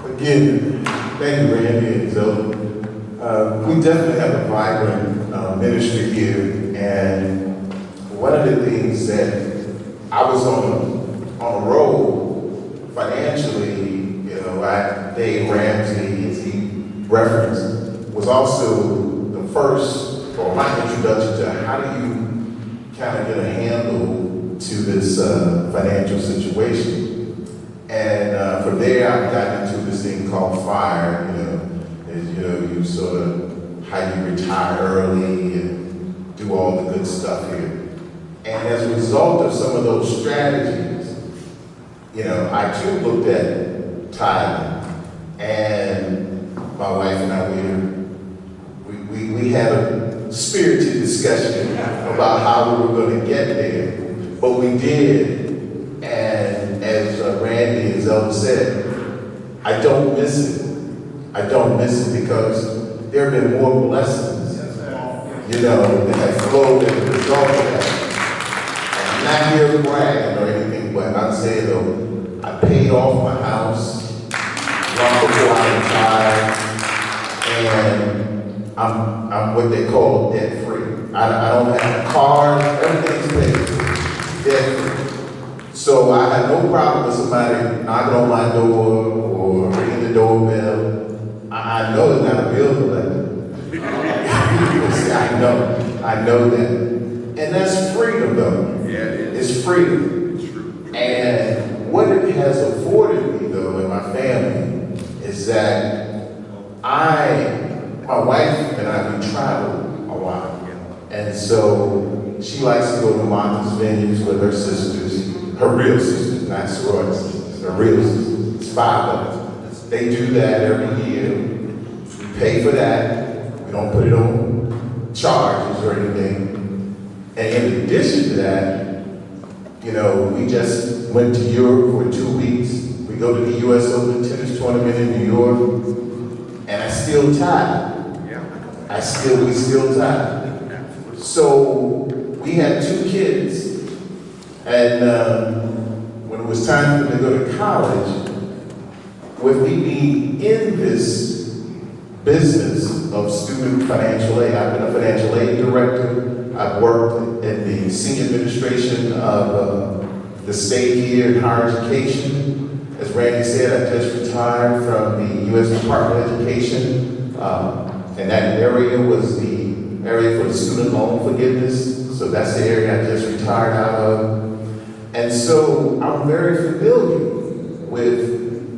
Again, thank you, Randy and Zoe. We definitely have a vibrant ministry here, and one of the things that I was on a roll financially, Dave Ramsey, as he referenced, was also the first, or my introduction to how do you kind of get a handle to this financial situation. And from there, I got into this thing called FIRE, you sort of how you retire early and do all the good stuff here. And as a result of some of those strategies, I too looked at tithing, and my wife and I, we had a spirited discussion about how we were going to get there, but we did. And as Randy and Zelda said, I don't miss it. I don't miss it because there have been more blessings, that have flowed as a result of that. I'm not here to brag or anything, but I'm saying though, I paid off my house long before I retired, and I'm what they call debt free. I don't have a car, everything's paid, debt free. So I had no problem with somebody knocking on my door or ringing the doorbell. I know it's not a bill collector. People say, I know that. And that's freedom though. Yeah, it is. It's freedom. It's true. And what it has afforded me though in my family is that my wife and I, we travel a lot. And so she likes to go to Martha's Vineyards with her sisters, her real sisters, not sorority sisters, her real sisters. It's 5 of us. They do that every year. We pay for that. We don't put it on charges or anything. And in addition to that, we just went to Europe for 2 weeks. We go to the U.S. Open tennis tournament in New York, and I still tithe. We still tithe. So we had 2 kids, and when it was time for them to go to college, with me being in this business of student financial aid, I've been a financial aid director. I've worked in the senior administration of the state here in higher education. As Randy said, I just retired from the U.S. Department of Education, and that area was the area for the student loan forgiveness. So that's the area I just retired out of. And so I'm very familiar with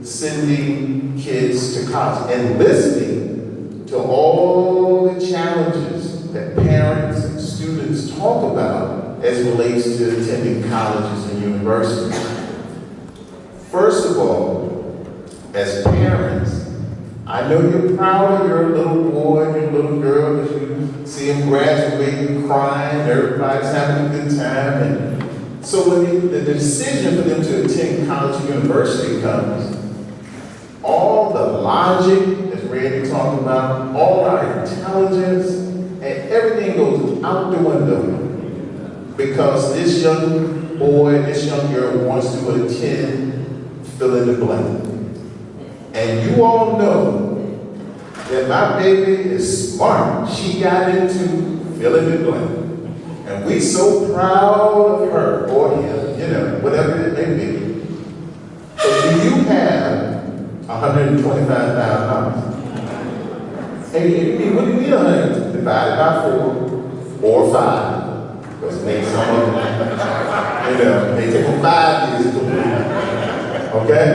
sending kids to college and listening to all the challenges that parents and students talk about as it relates to attending colleges and universities. First of all, as parents, I know you're proud of your little boy and your little girl as you see them graduating, crying, everybody's having a good time. And so when the decision for them to attend college or university comes, all the logic, as Randy talked about, all our intelligence, and everything goes out the window because this young boy, this young girl wants to attend fill in the blank. And you all know that my baby is smart. She got into fill in the blank. And we so proud of her or him, whatever it may be. So do you have $125,000? Hey, what do you mean 100? Divided by 4 or 5. Because maybe some of them, they take them 5 years to complete. Okay?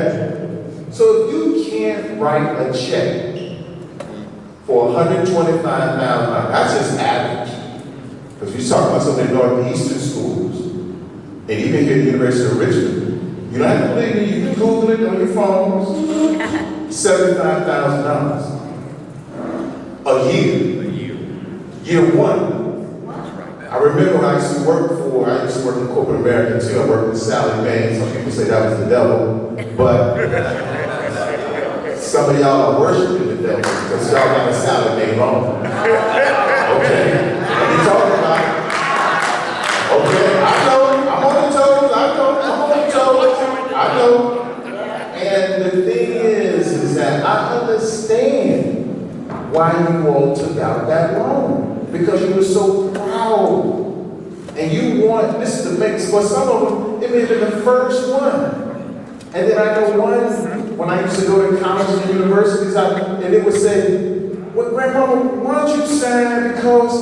So if you can't write a check for $125,000, that's just average. Because you talk about some of the northeastern schools, and even here at the University of Richmond, you don't have to believe me, you can Google it on your phones, $75,000 a year. Year one. I remember when I used to work in corporate America too. I worked with Sally Mae. Some people say that was the devil, but some of y'all are worshiping the devil because y'all got a Sally Mae wrong. Okay, let me talk about it. Okay, I know, I'm on the toes, I know. And the thing is that that, I understand why you all took out that loan. Because you were so proud. And you want, this is the mix, for some of them, it may have been the first one. And then I know one, when I used to go to colleges and universities, and it would say, well, Grandmama, why don't you sign, because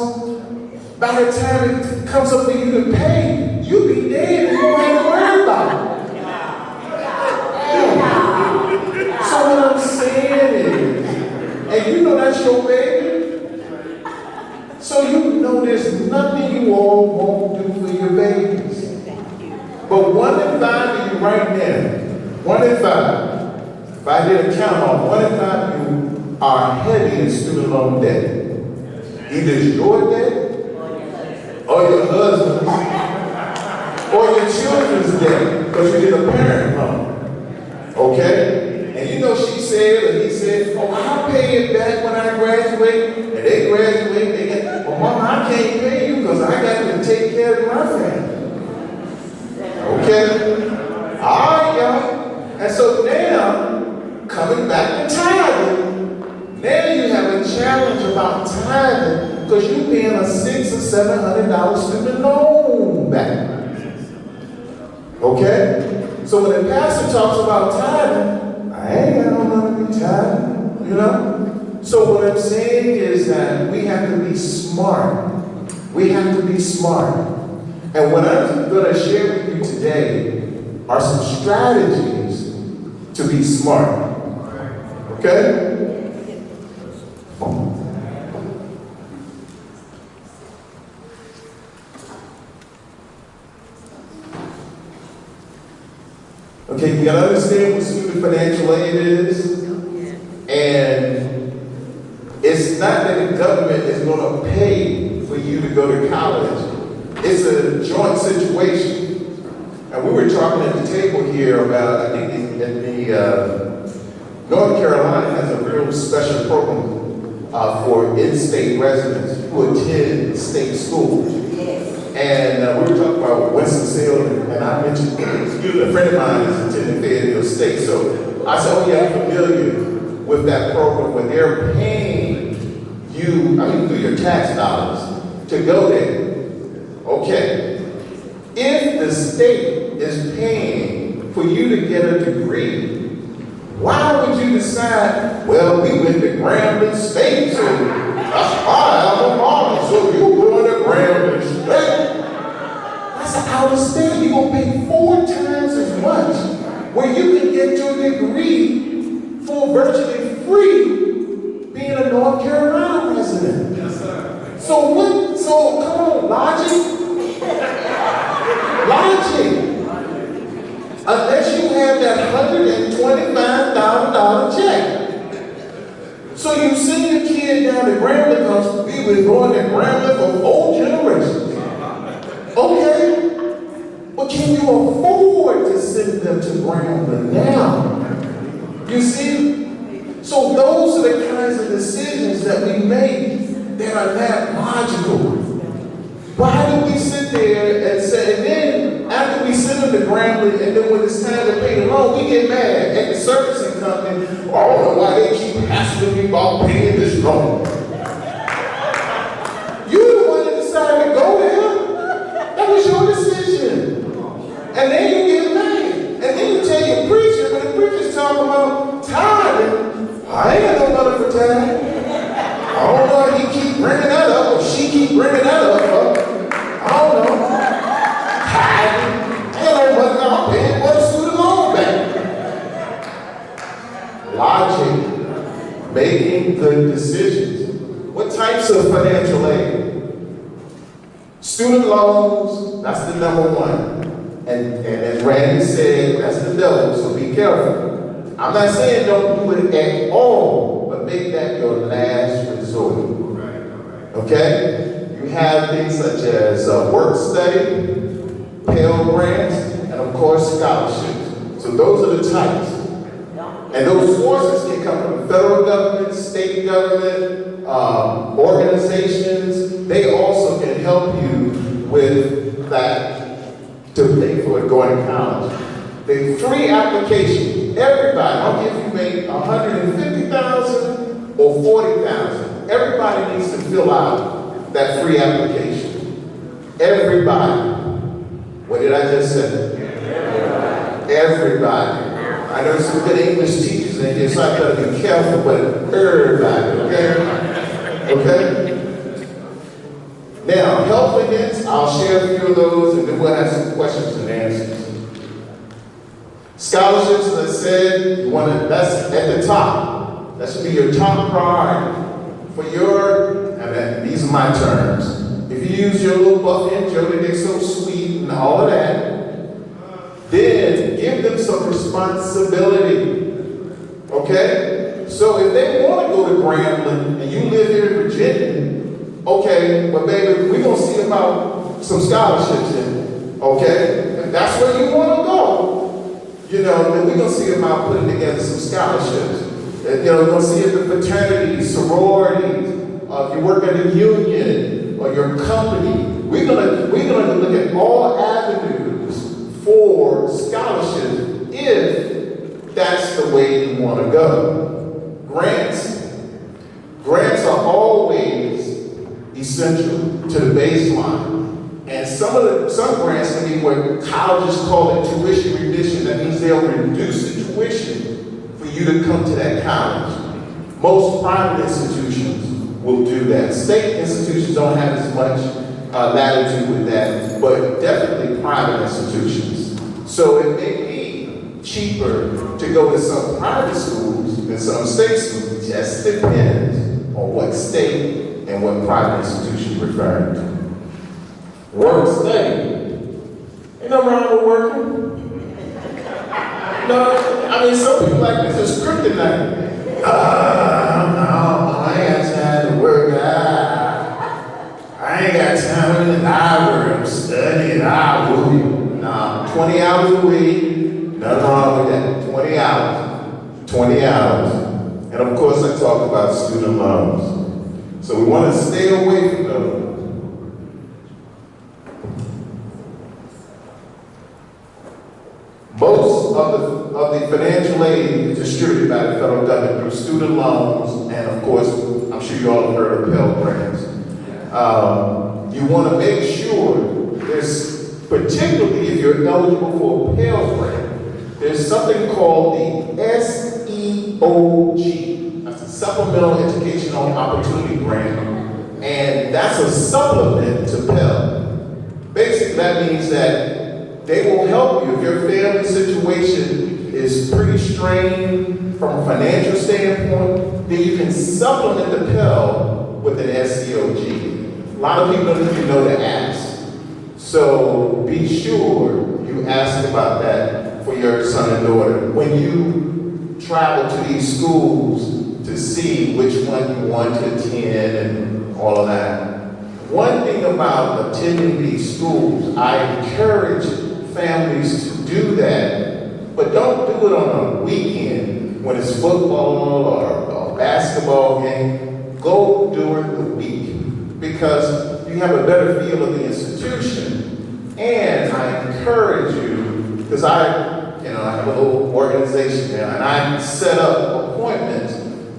by the time it comes up for you to pay, you'll be dead and you won't have to worry about it. So what I'm saying is, and you know that's your baby, so you know there's nothing you all won't do for your babies. But 1 in 5 of you right now, 1 in 5, if I did a count off, 1 in 5 of you are heavy in student loan debt. Either it's your debt, or your husband's, or your children's debt, because you did a parent loan. Okay? And you know she said, or he said, oh, I'll pay it back when I graduate. And they graduate, they get, well, Mama, I can't pay you because I got to take care of my family. Okay? All right, y'all. And so now, coming back to tithing, now you have a challenge about tithing because you're paying a $600 or $700 student loan back. Okay? So when the pastor talks about tithing, I ain't got no money to be tithing, you know? So what I'm saying is that we have to be smart. We have to be smart. And what I'm going to share with you today are some strategies to be smart. Okay? Okay, you gotta understand what student financial aid is. And it's not that the government is gonna pay for you to go to college. It's a joint situation. And we were talking at the table here about, I think North Carolina has a real special program for in-state residents who attend state schools. And we were talking about Winston-Salem, and I mentioned, excuse me, a friend of mine is attending Fayetteville State. So I said, oh yeah, I'm familiar with that program where they're paying you, I mean, through your tax dollars to go there. Okay. If the state is paying for you to get a degree, why would you decide, well, we went to Grambling State, so that's my alma mater, so you going to Grambling State. That's out of state. You're going to pay 4 times as much where you can get your degree for virtually free being a North Carolina resident. Yes, sir. So come on, logic. Logic. Unless you have that $125,000 check. So you send your kid down to Grambling because we've been going to Grambling for 4 generations. Okay? But can you afford to send them to Grambling now? You see? So those are the kinds of decisions that we make that are not logical. Why do we sit there and say, and then after we send them to Grambling, and then when it's time to pay the loan, we get mad at the servicing company. Oh, I don't know why they keep hassling me about paying this loan. You're the one that decided to go there. That was your decision. And then you get mad. And then you tell your preacher, when the preacher's talking about tithing, I ain't got no money for tithing. I don't know if he keep bringing that up or she keep bringing that up. I don't know. Tithing. I ain't no money. I'm paying for the student loan back. Logic. Making good decisions. What types of financial aid? Student loans, that's the number one. And as Randy said, that's the devil, so be careful. I'm not saying don't do it at all, but make that your last resort. Okay? You have things such as work study, Pell Grants, and of course scholarships. So those are the types. And those sources can come from the federal government, state government, organizations. They also can help you with that to pay for it going to college. The free application, everybody I'll give you maybe 150,000 or 40,000. Everybody needs to fill out that free application. Everybody. What did I just say? Everybody. I know some good English teachers in here, so I gotta be careful, but everybody, okay? Okay? Now, health events, I'll share a few of those, and then we'll have some questions and answers. Scholarships, as I said, that's at the top. That should be your top priority. For and these are my terms. If you use your little Buffy and Jody, they're so sweet and all of that, then give them some responsibility. Okay? So if they want to go to Grambling and you live here in Virginia, okay, but baby, we're going to see about some scholarships in it. Okay? If that's where you want to go, then we're going to see about putting together some scholarships. We're going to see if the fraternities, sororities, if you work at a union or your company, we're gonna look at all avenues for scholarships if that's the way you want to go. Grants are always essential to the baseline. And some grants can be what colleges call it tuition reduction. That means they'll reduce the tuition for you to come to that college. Most private institutions will do that. State institutions don't have as much latitude with that, but definitely private institutions. So it may be cheaper to go to some private schools than some state schools. It just depends on what state and what private institution you're referring to. Work study. Ain't nothing wrong with working. No, I mean, some people like this is kryptonite. No, I ain't got time to work. I ain't got time in the library. I'm studying. Nah, 20 hours a week. Nothing wrong with that. 20 hours. 20 hours. And of course, I talk about student loans. So we want to stay away from those. Most of the financial aid is distributed by the federal government through student loans, and of course, I'm sure you all have heard of Pell Grants. You want to make sure particularly if you're eligible for a Pell Grant, there's something called the SEOG. That's a Supplemental Educational Opportunity Grant, and that's a supplement to Pell. Basically, that means that they will help you if your family situation is pretty strained from a financial standpoint, then you can supplement the Pell with an SEOG. A lot of people don't even know to ask. So be sure you ask about that for your son and daughter. When you travel to these schools to see which one you want to attend and all of that. One thing about attending these schools, I encourage families to do that, but don't do it on a weekend when it's football or a basketball game. Go during the week because you have a better feel of the institution. And I encourage you, because I have a little organization now, and I set up appointments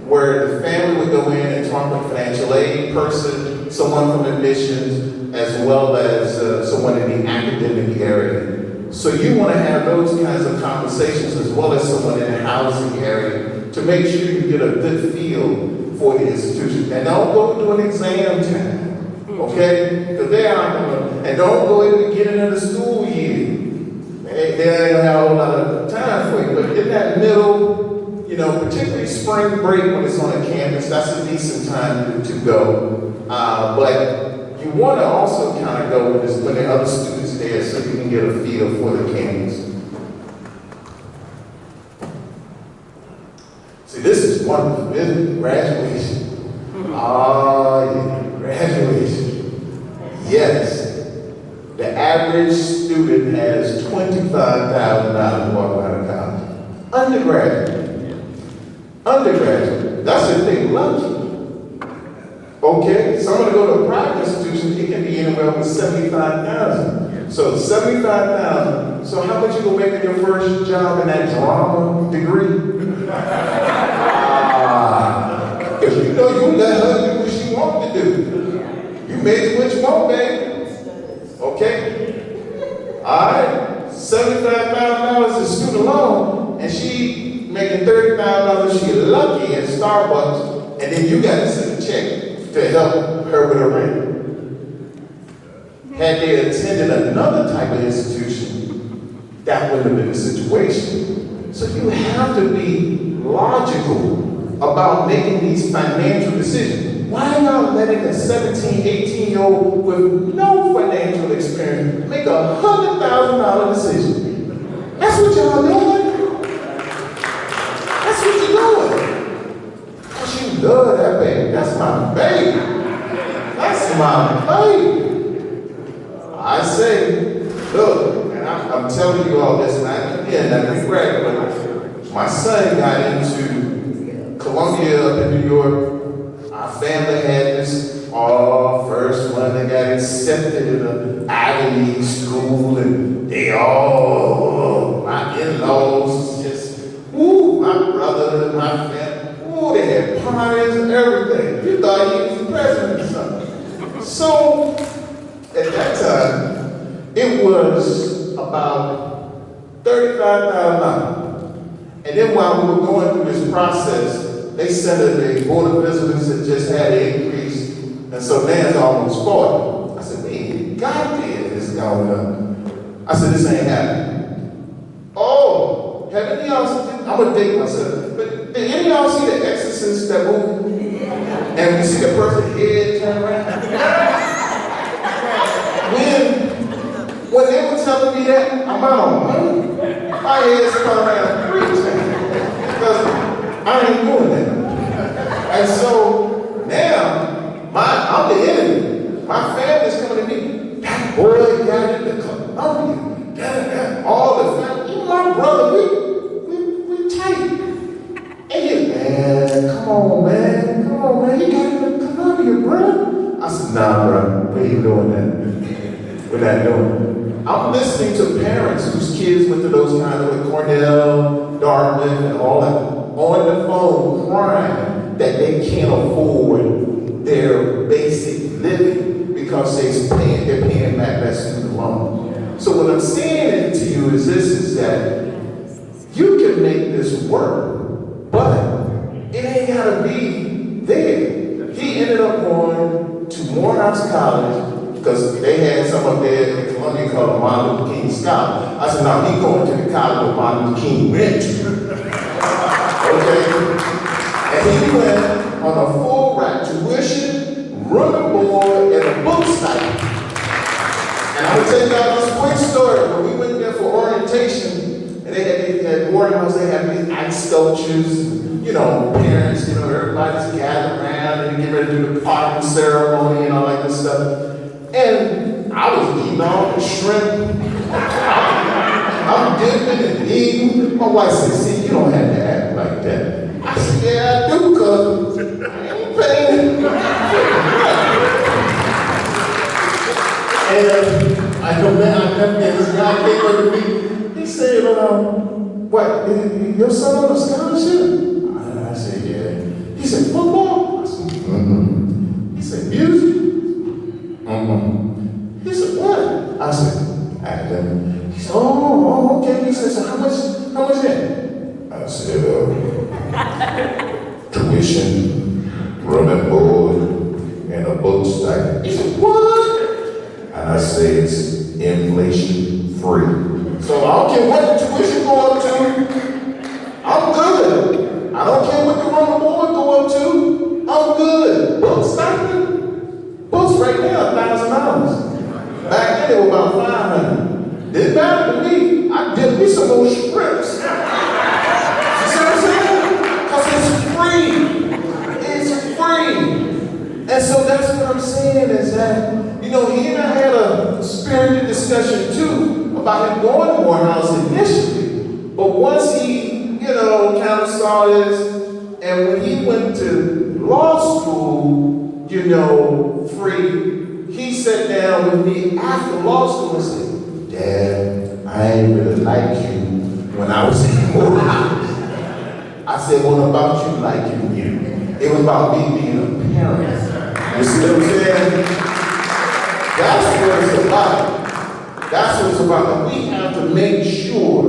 where the family would go in and talk with a financial aid person, someone from admissions, as well as someone in the academic area. So you want to have those kinds of conversations as well as someone in the housing area to make sure you get a good feel for the institution. And don't go to an exam time, okay? Because they aren't going to, and don't go in the beginning of the school year. They don't have a whole lot of time for you, but in that middle, particularly spring break when it's on a campus, that's a decent time to go. But you want to also kind of go when there are other students there so you can get a feel for the campus. See, this is wonderful. This is graduation. Oh, yeah, graduation. Yes. The average student has $25,000 walking out of college. Undergraduate. That's if they lucky. Okay, someone to go to a private institution, it can be anywhere from $75,000. So $75,000. So how much you gonna make in your first job in that drama degree? made what you want, baby. Okay? All right. $75,000 is student loan, and she making $30,000. She lucky at Starbucks, and then you got to send a check to help her with her rent. Had they attended another type of institution, that wouldn't have been the situation. So you have to be logical about making these financial decisions. Why y'all letting a 17, 18-year-old with no financial experience make a $100,000 decision? That's what y'all doing. That's what you're doing. Because you love that baby. That's my baby. That's my baby. I say, look, and I'm telling you all this, and I be right, but my son got into Columbia up in New York. Our family had this first one that got accepted in an Ivy League school, and they all, my in-laws, just, my brother and my family, they had parties and everything. You thought he was the president or something. So, at that time, it was about $35,000. And then while we were going through this process, they sent a board of visitors that just had an increase, and so now it's almost 40. I said, man, God damn, this is going up. I said, this ain't happening. Oh, have any of y'all seen, I'm gonna date myself, but did any of y'all see The Exorcist, that movie? And you see the person's head turn around? When they were telling me that, I'm out on money, my head's turned around 3 times. Because I ain't doing that. And so now, I'm the enemy. My family's coming to me. That boy got into Columbia. All the family, even my brother, we tight. And he, man, come on, man. He got into Columbia, bro. I said, nah, bro, we ain't doing that. We're not doing it. I'm listening to parents whose kids went to those kinds of Cornell, Dartmouth, and all that, on the phone crying that they can't afford their basic living because they're paying back that student loan. So what I'm saying to you is this, is that you can make this work, but it ain't gotta be there. He ended up going to Morehouse College, because they had some up there in Columbia called Martin Luther King Scholar. I said, no, he going to the college where Martin Luther King went. Okay? And he went on a full ride tuition, room and board, and a book stipend. And I'm gonna tell y'all this quick story. When we went there for orientation, and they had Morehouse, they had these ice sculptures, parents, everybody's gathered around and they get ready to do the parting ceremony and all that good stuff. And I was eating all the shrimp. I'm dipping and eating. My wife said, see, you don't have to act like that. I said, yeah, I do, cuz I ain't paying. And I know, man, I never get this guy came up to me. He said, what, your son on a scholarship? I said, yeah. He said, football? I said, He said, music? He said, what? I said, academic. He said, oh, okay. He said, so how much that? I said, tuition, room and board, and a book stipend. He said, what? And I said, it's inflation free. So I don't care what the tuition go up to, I'm good. I don't care what the room and board go up to, I'm good. Book stipend? Books right now, $1,000. Back then, they were about $500. Didn't matter to me. I did me some more scripts. You see what I'm saying? Because it's free. And so that's what I'm saying is that, he and I had a spirited discussion too about him going to Morehouse initially. But once he, kind of saw this, and when he went to law school, free, he sat down with me after law school and said, Dad, I ain't really like you when I was in Morehouse. I said, what about you liking you? It was about me being a parent. You see what I'm saying? That's what it's about. That's what it's about. And we have to make sure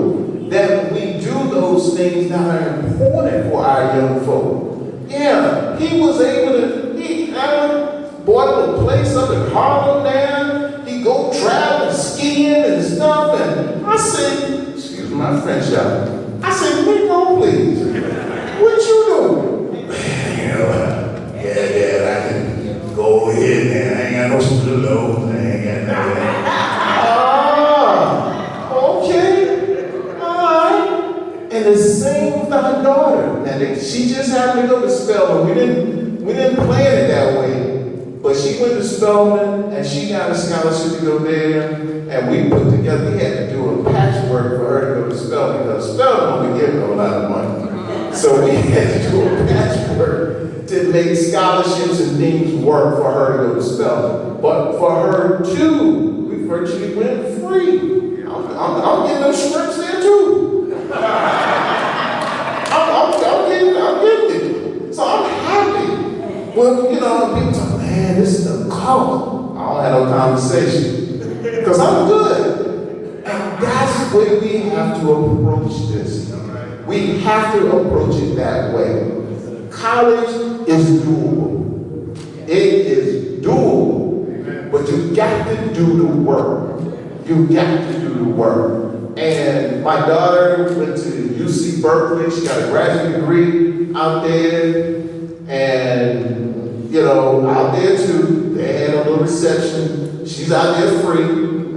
that we do those things that are important for our young folk. Yeah, he was able to, he bought a place up in Harlem now. He go traveling, skiing and stuff. And I said, excuse my French y'all. I said, Nico, please. What you doing? Yeah, I can go ahead, man. I ain't got no student loans. I ain't got no. Okay. All right. And the same with our daughter. Now, she just happened to go to Spelman. We didn't plan it that way. But she went to Spelman, and she got a scholarship to go there. And we put together, we had to do a patchwork for her to go to Spelman, because Spelman only gave her a lot of money. So we had to do a patchwork to make scholarships and things work for her to go to Spelman. But for her too, we virtually went free. I'm getting those shrimps there too. I'm getting it. So I'm happy. Well, people talk, man, this is the call. I don't have no conversation. Because I'm good. And that's the way we have to approach this. We have to approach it that way. College is doable. It is doable. But you got to do the work. You got to do the work. And my daughter went to UC Berkeley. She got a graduate degree out there. And, out there too, they had a little reception. She's out there free.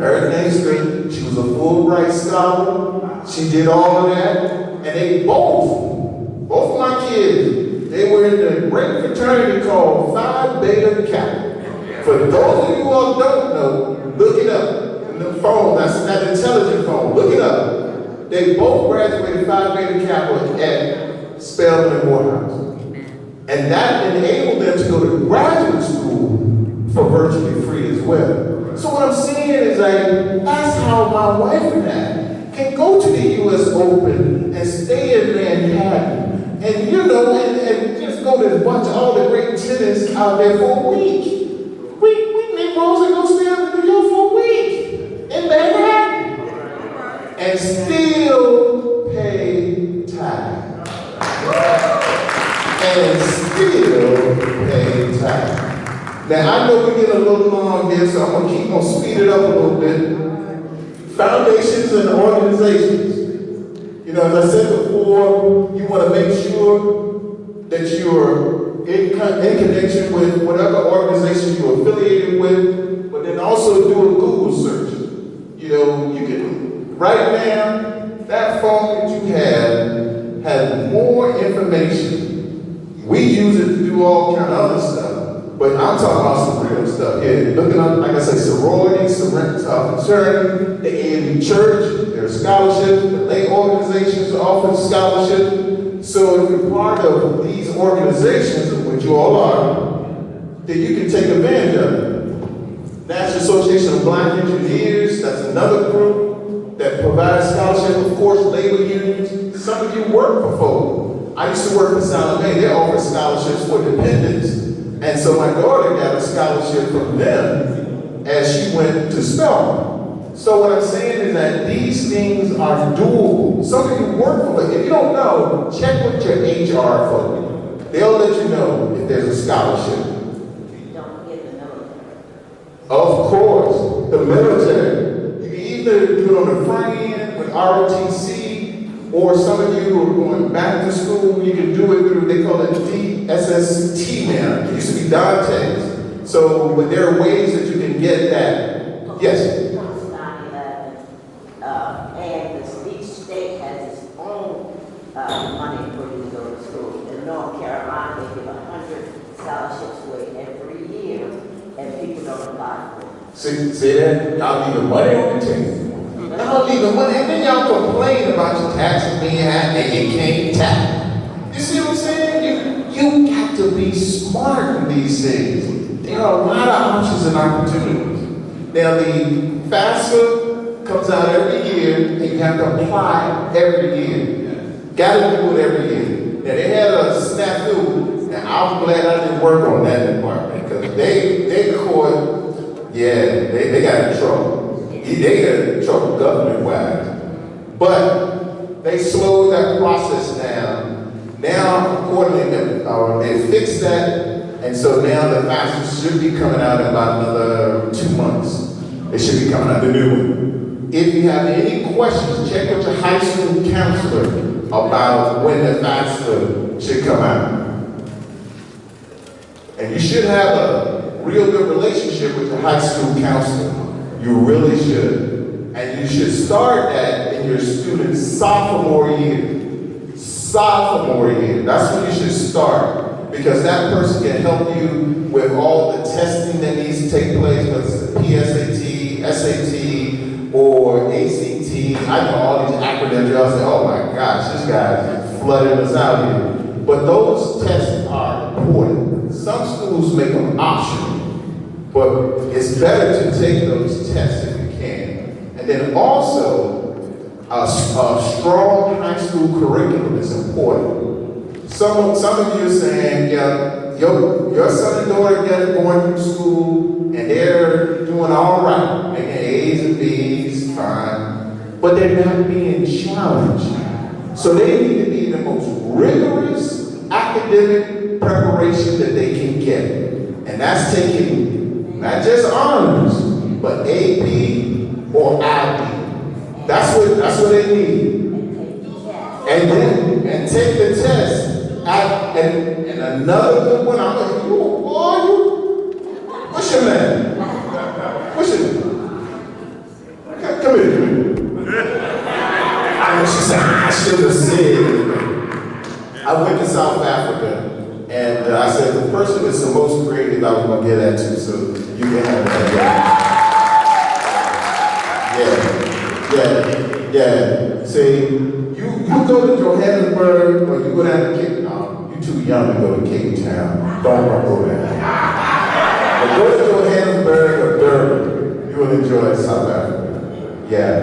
Everything's good. She was a Fulbright scholar. She did all of that. And they both of my kids, they were in the great fraternity called Phi Beta Kappa. For those of you who don't know, look it up. In the phone, that's that intelligent phone. Look it up. They both graduated Phi Beta Kappa at Spelman and Morehouse. And that enabled them to go to graduate school for virtually free as well. So what I'm saying is that's how my wife and I can go to the U.S. Open and stay in Manhattan and and just go to a bunch of all the great tennis out there for a week. We Negroes and go stay up in New York for a week in Manhattan and still pay tithes. And still pay tax. Now, I know we get a little long here, so I'm going to speed it up a little bit. Foundations and organizations. As I said before, you want to make sure that you're in connection with whatever organization you're affiliated with, but then also do a Google search. You can, right now, that phone that you have has more information. We use it to do all kind of other stuff, but I'm talking about some real stuff here. Looking up, like I say, sororities, fraternity, the AME Church, there are scholarships, the lay organizations offer scholarships. So if you're part of these organizations, which you all are, then you can take advantage of it. National Association of Black Engineers, that's another group that provides scholarship. Of course, labor unions. Some of you work for folks. I used to work for Salome. They offer scholarships for dependents. And so my daughter got a scholarship from them as she went to Spelman. So what I'm saying is that these things are doable. Some of you work for it. If you don't know, check with your HR folks. They'll let you know if there's a scholarship. Don't forget the military. Of course, the military. You can either do it on the front end with ROTC, or some of you who are going back to school, you can do it through, they call it DSST now. It used to be Dante's. So, but there are ways that you can get that. Yes? Post 9/11, and each state has its own money for you to go to school. In North Carolina, they give 100 scholarships away every year, and people don't apply for it. See that? Y'all leaving money on the table. Y'all leaving money, and then y'all complain about your taxes being high and you can't tax. You see what I'm saying? You got to be smart in these things. There are a lot of options and opportunities. Now the FAFSA comes out every year, and you have to apply every year. Got to do it every year. Now they had a snafu, and I'm glad I didn't work on that department because they caught Yeah, they got in trouble. They got in trouble government-wise. But they slowed that process down. Now, accordingly, they fixed that, and so now the FAFSA should be coming out in about another 2 months. It should be coming out, the new one. If you have any questions, check with your high school counselor about when the FAFSA should come out. And you should have a real good relationship with your high school counselor. You really should. And you should start that in your student's sophomore year. Sophomore year. That's when you should start. Because that person can help you with all the testing that needs to take place, whether it's the PSAT, SAT, or ACT. I know all these acronyms. Y'all say, oh my gosh, this guy's flooding us out here. But those tests are important. Some schools make them optional, but it's better to take those tests if you can. And then also, a strong high school curriculum is important. Some of you are saying, yeah, your son and daughter are going through school and they're doing all right, making A's and B's, fine, but they're not being challenged. So they need to be the most rigorous academic preparation that they can get. And that's taking not just honors, but AP or IB. That's what they need. And take the test. And another good one, I'm like, what's your name? What's your name? Come here. I know she said, I should have said. I went to South Africa, and I said, the person that's the most creative I was going to get at to, so you can have that. Yeah. See, you go to Johannesburg, or you go down to Cape Town. You're too young to go to Cape Town. Don't go there. But go to Johannesburg or Durban. You will enjoy South Africa. Yeah.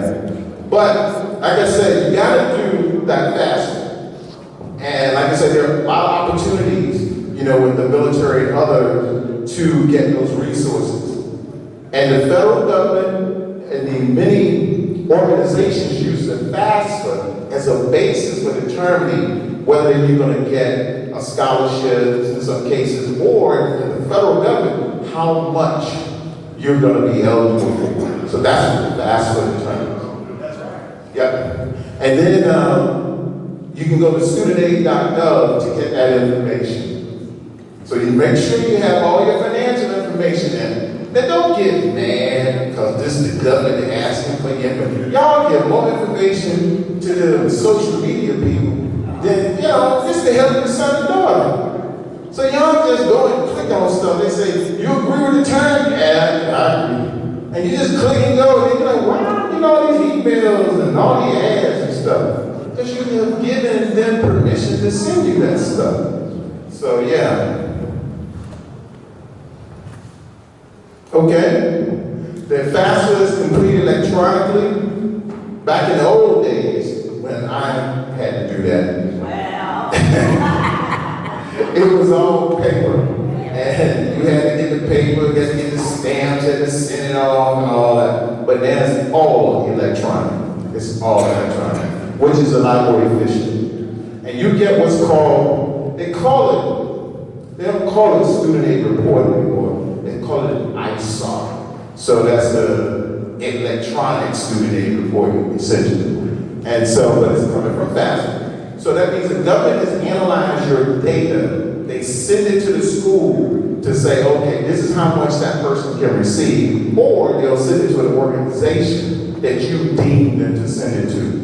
But, like I said, you got to do that fast. And like I said, there are a lot of opportunities, with the military and others to get those resources. And the federal government and the many organizations use the FAFSA as a basis for determining whether you're going to get a scholarship in some cases, or in the federal government, how much you're going to be eligible for. So that's what the FAFSA determines. That's right. Yep. And then, you can go to studentaid.gov to get that information. So you make sure you have all your financial information in. Then don't get mad because this is the government asking for your information. Y'all give more information to the social media people than, just to help your son and daughter. So y'all just go and click on stuff. They say, you agree with the term? Yeah, I agree. And you just click and go, and you're like, wow, all these emails and all the ads and stuff. Because you have given them permission to send you that stuff. So yeah. Okay. The FAFSA is completed electronically. Back in the old days, when I had to do that, it was all paper. And you had to get the paper, you had to get the stamps, you had to send it off and all that. But now it's all electronic. It's all electronic, which is a lot more efficient. And you get what's called, they don't call it student aid report anymore. They call it an ISAR. So that's the electronic student aid reporting, essentially. And so, but it's coming from FAFSA. So that means the government has analyzed your data. They send it to the school to say, okay, this is how much that person can receive. Or they'll send it to an organization that you deem them to send it to.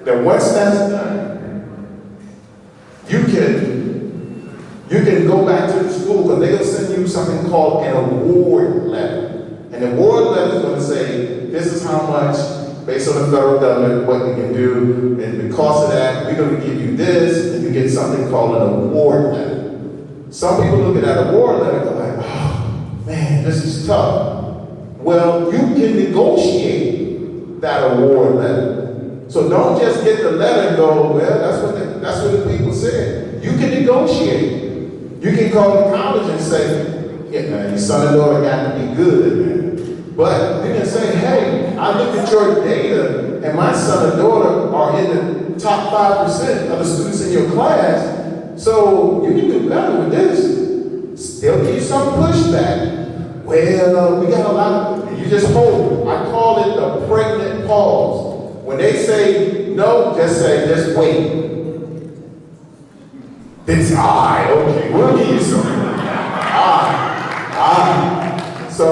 Then once that's done, you can go back to the school, because they'll send you something called an award letter. An award letter is going to say, this is how much, based on the federal government, what we can do, and because of that, we're going to give you this, and you get something called an award letter. Some people look at that award letter and go like, oh, man, this is tough. Well, you can negotiate that award letter. So don't just get the letter and go, well, that's what the people said. You can negotiate. You can call the college and say, Yeah, your son and daughter got to be good, man. But you can say, hey, I look at your data, and my son and daughter are in the top 5% of the students in your class, so you can do better with this. Still give some pushback. Well, we got a lot of, you just hold it. I call it the pregnant pause. When they say no, just say, just wait. It's okay, we'll give you some. So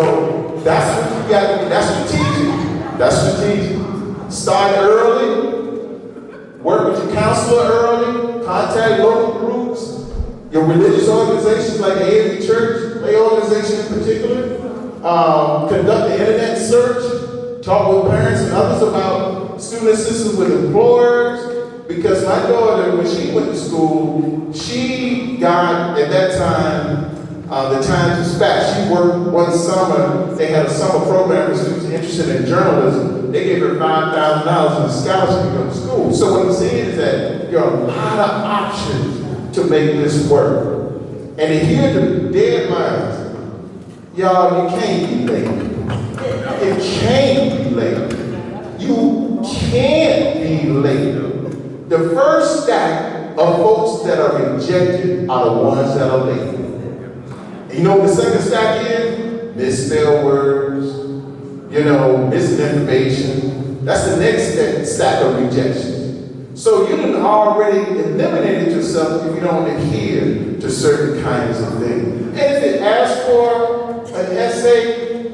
that's what you got to do. That's strategic. That's strategic. Start early. Work with your counselor early. Contact local groups. Your religious organizations like the AME Church, lay organization in particular. Conduct an internet search. Talk with parents and others about student assistance with employers. Because my daughter, when she went to school, she got, at that time, the Times Dispatch. She worked one summer. They had a summer program for students interested in journalism. They gave her $5,000 in a scholarship to go to school. So what I'm saying is that there are a lot of options to make this work. And to hear the deadlines, y'all, you can't be late. You can't be late. You can't be late. The first stack of folks that are rejected are the ones that are late. You know what the second stack is? Misspelled words, misinformation. That's the next stack of rejections. So you done already eliminated yourself if you don't adhere to certain kinds of things. And if it asks for an essay,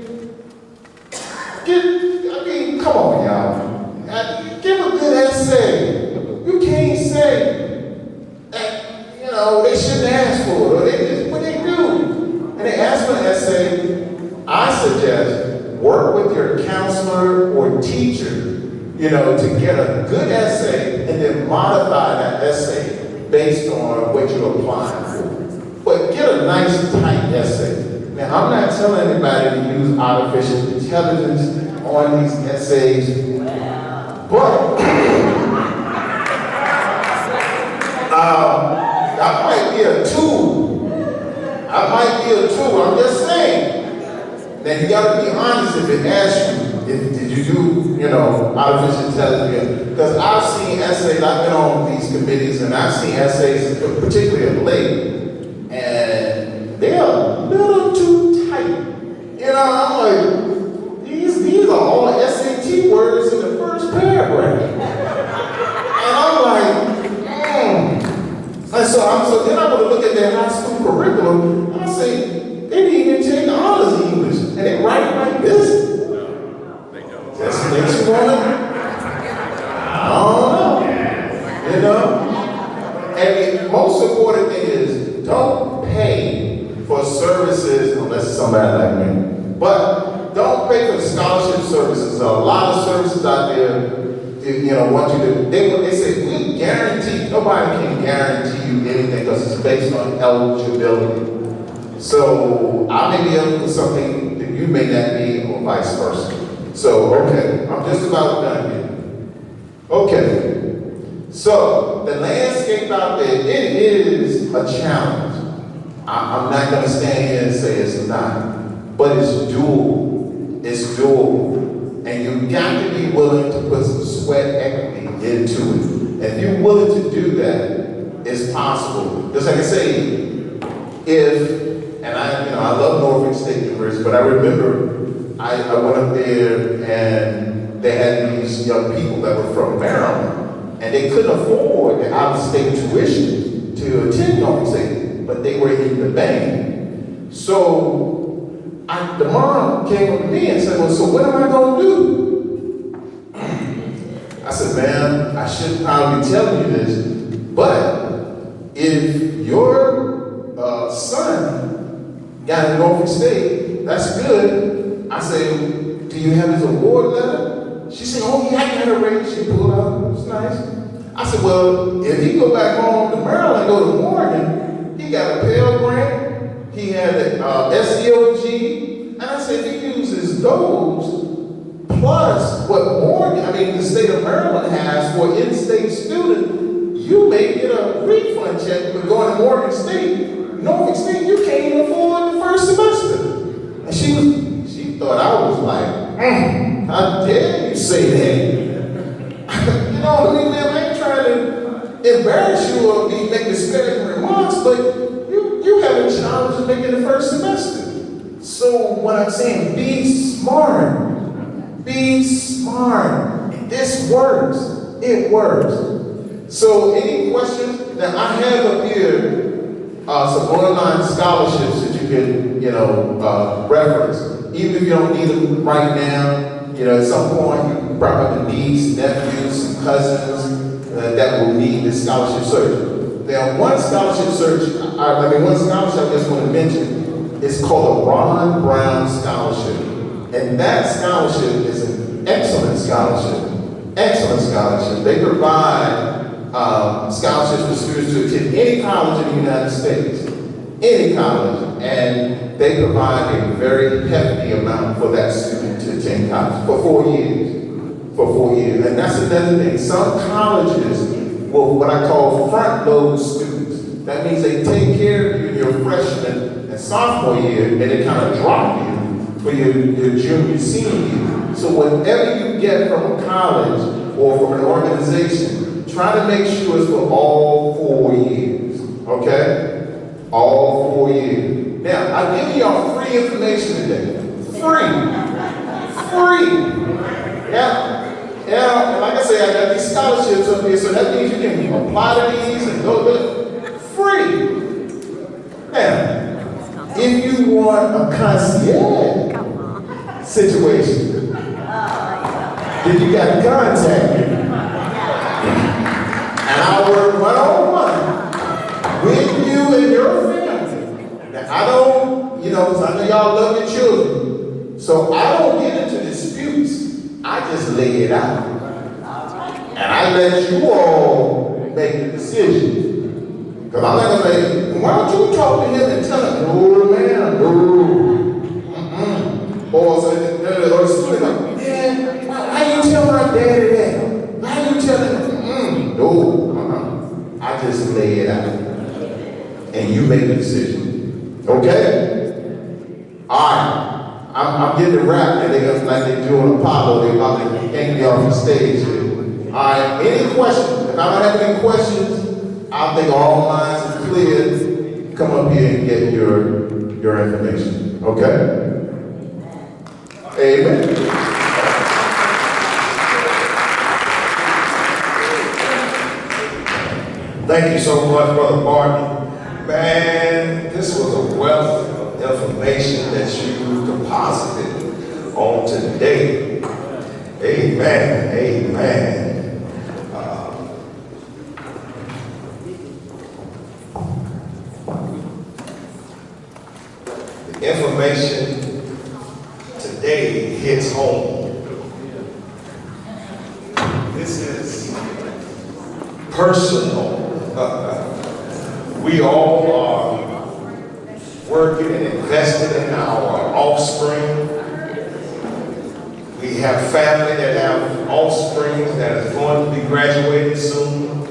come on, y'all. Give a good essay. You can't say that, they shouldn't ask for it, or they just, what they do. And they ask for an essay. I suggest work with your counselor or teacher, to get a good essay and then modify that essay based on what you're applying for. But get a nice, tight essay. Now, I'm not telling anybody to use artificial intelligence on these essays, but that might be a tool. I'm just saying. Now you gotta be honest if it asks you, did you do, artificial intelligence? Because I've seen essays, I've been on these committees, and I've seen essays, particularly of late, and they're a little too tight. I'm like, these are all SAT words in the first paragraph. And I'm like, And so then I would look at their high school curriculum, and I say, they didn't even take honors in English, and they write like this. Just makes you want to, I don't know. And the most important thing is, don't pay for services unless it's somebody like me. But don't pay for scholarship services. There are a lot of services out there. Want you to, they say, we guarantee, nobody can guarantee you anything because it's based on eligibility. So I may be able to do something that you may not be, or vice versa. So, okay, I'm just about done here. Okay, so the landscape out there, it is a challenge. I'm not going to stand here and say it's not, but it's doable. It's doable. And you've got to be willing to put some sweat equity into it. If you're willing to do that, it's possible. Just like I say, I love Norfolk State University, but I remember I went up there and they had these young people that were from Maryland, and they couldn't afford the out-of-state tuition to attend Norfolk State, but they were in the band. So the mom came up to me and said, well, so what am I going to do? I said, ma'am, I shouldn't probably be telling you this, but if your son got in Norfolk State, that's good. I said, do you have his award letter? She said, oh yeah, I got a raise. She pulled out, it's nice. I said, well, if he go back home to Maryland, go to Morgan, he got a Pell Grant, he had a SEOG, and I said, if he uses those, plus what the state of Maryland has for in-state student, you may get a refund check for going to Morgan State. Norfolk State, you can't even afford the first semester. And she thought I was like, how dare you say that? You know, I mean, man, I ain't trying to embarrass you or make disparaging remarks, but you have a challenge of making the first semester. So what I'm saying, be smart. Be smart. This works. It works. So any questions that I have up here, some online scholarships that you can, reference, even if you don't need them right now. At some point, you probably need nephews, cousins that will need this scholarship search. Now, one scholarship search, one scholarship I just want to mention is called a Ron Brown Scholarship. And that scholarship is an excellent scholarship. Excellent scholarship. They provide scholarships for students to attend any college in the United States. Any college. And they provide a very hefty amount for that student to attend college for 4 years. For 4 years. And that's another thing. Some colleges will what I call front load students. That means they take care of you in your freshman and sophomore year, and they kind of drop you for your junior, senior year. So whatever you get from a college or from an organization, try to make sure it's for all 4 years. Okay? All 4 years. Now, I'm giving y'all free information today. Free. Yeah, and like I say, I got these scholarships up here, so that means you can apply to these and go to free. Now, if you want a concierge situation, then you got to contact me. And I'll work one-on-one with you and your family. Now, I don't, because I know y'all love your children, so I don't get into disputes. I just lay it out. And I let you all make the decision. Because I'm not going to say, why don't you talk to him and tell him, no, man, no. Or the student like, man, why you tell my daddy that? Why you tell him? No, I just lay it out. And you make the decision. Okay? All right. I'm getting the rap and they're like they do on Apollo. They're about to hang me off the stage here. All right, any questions? If I don't have any questions, I think all minds are clear. Come up here and get your information. Okay? Amen. Thank you so much, Brother Barden. Man, this was a wealth of information that you deposited on today. Amen. Amen. The information today hits home. This is personal. We all are working and investing in our offspring. We have family that have offspring that is going to be graduating soon.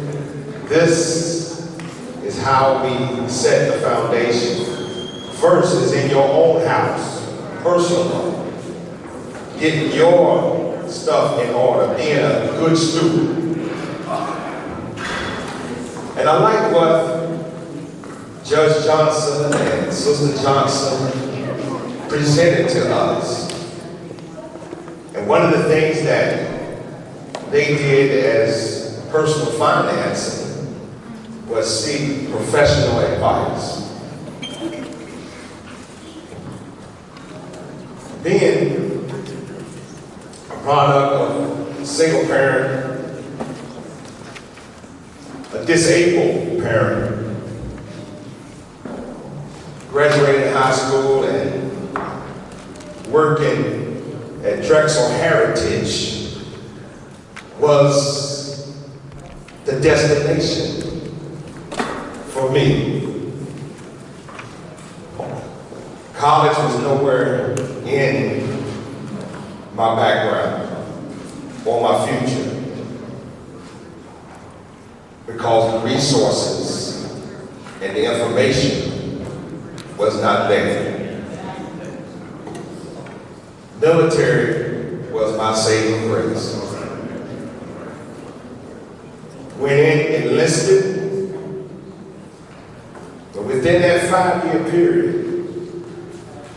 This is how we set the foundation. First is in your own house, personal. Getting your stuff in order, being a good student. And I like what Judge Johnson and Sister Johnson presented to us. And one of the things that they did as personal financing was seek professional advice. Being a product of a single parent, a disabled parent, graduating high school and working at Drexel Heritage was the destination for me. College was nowhere in my background or my future because the resources and the information was not there. military was my saving grace. Went in, enlisted, but within that 5-year period,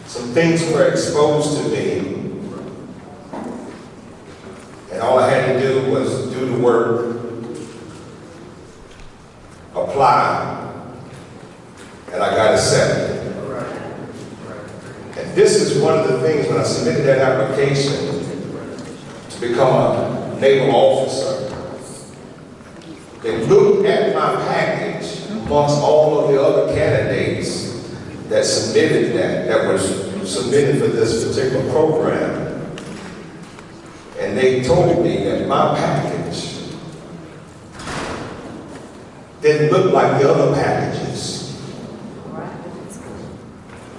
some things were exposed to me, and all I had to do was do the work, apply, and I got accepted. And this is one of the things when I submitted that application to become a naval officer. They looked at my package amongst all of the other candidates that submitted that was submitted for this particular program. And they told me that my package didn't look like the other packages.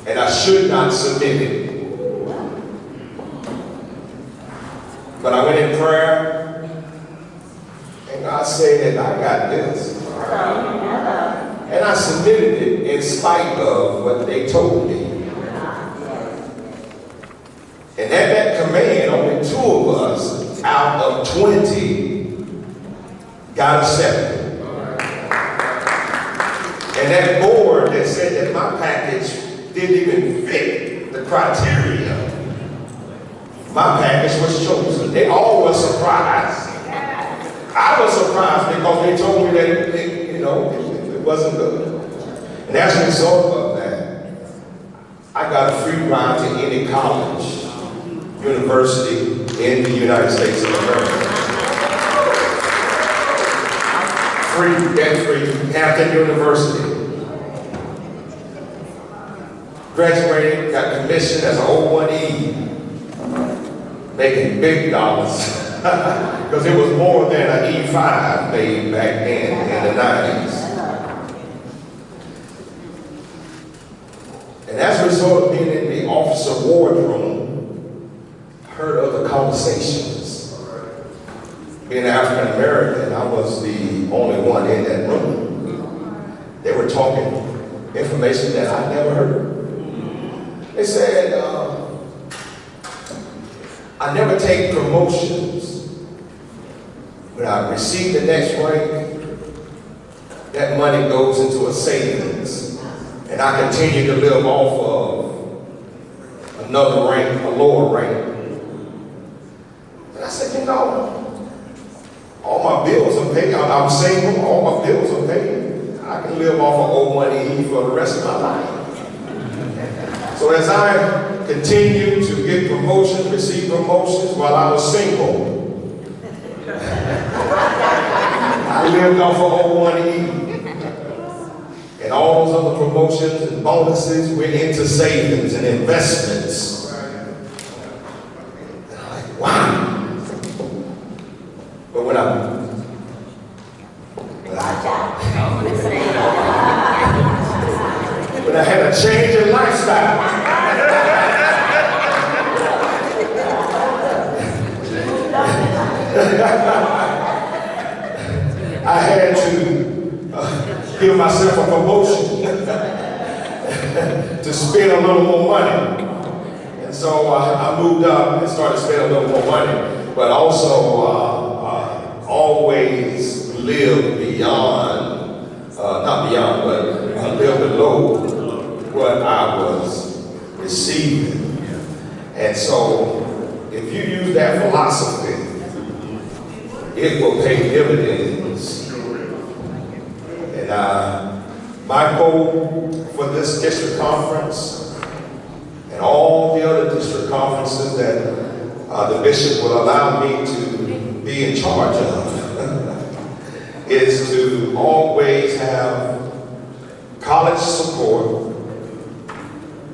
And I should not submit it. But I went in prayer. God said, I got this. And I submitted it in spite of what they told me. And at that command, only 2 of us out of 20 got accepted. And that board that said that my package didn't even fit the criteria, my package was chosen. They all were surprised. I was surprised because they told me that it wasn't good. And as a result of that, I got a free ride to any college, university in the United States of America. Free, debt-free, Hampton University. Graduated, got commissioned as an O1E, making big dollars. Because it was more than an E5 made back then in the 90s. And as a result of being in the officer wardroom, I heard other conversations. Being African American, I was the only one in that room. They were talking information that I never heard. They said, I never take promotions. When I receive the next rank, that money goes into a savings. And I continue to live off of another rank, a lower rank. And I said, all my bills are paid. I'm single, all my bills are paid. I can live off of O1E for the rest of my life. So as I continued to get promotions, receive promotions while I was single, I lived off of O1E. And all those other promotions and bonuses went into savings and investments. And I'm like, wow. But when I had a change in lifestyle, I had to give myself a promotion to spend a little more money. And so I moved up and started spending a little more money, but also always lived beyond, not beyond, but I lived below what I was receiving. And so if you use that philosophy, it will pay dividends. And my goal for this district conference and all the other district conferences that the bishop will allow me to be in charge of is to always have college support,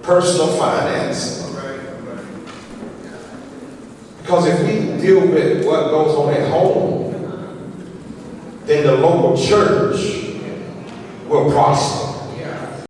personal finance. Because if we deal with what goes on at home, then the local church will prosper.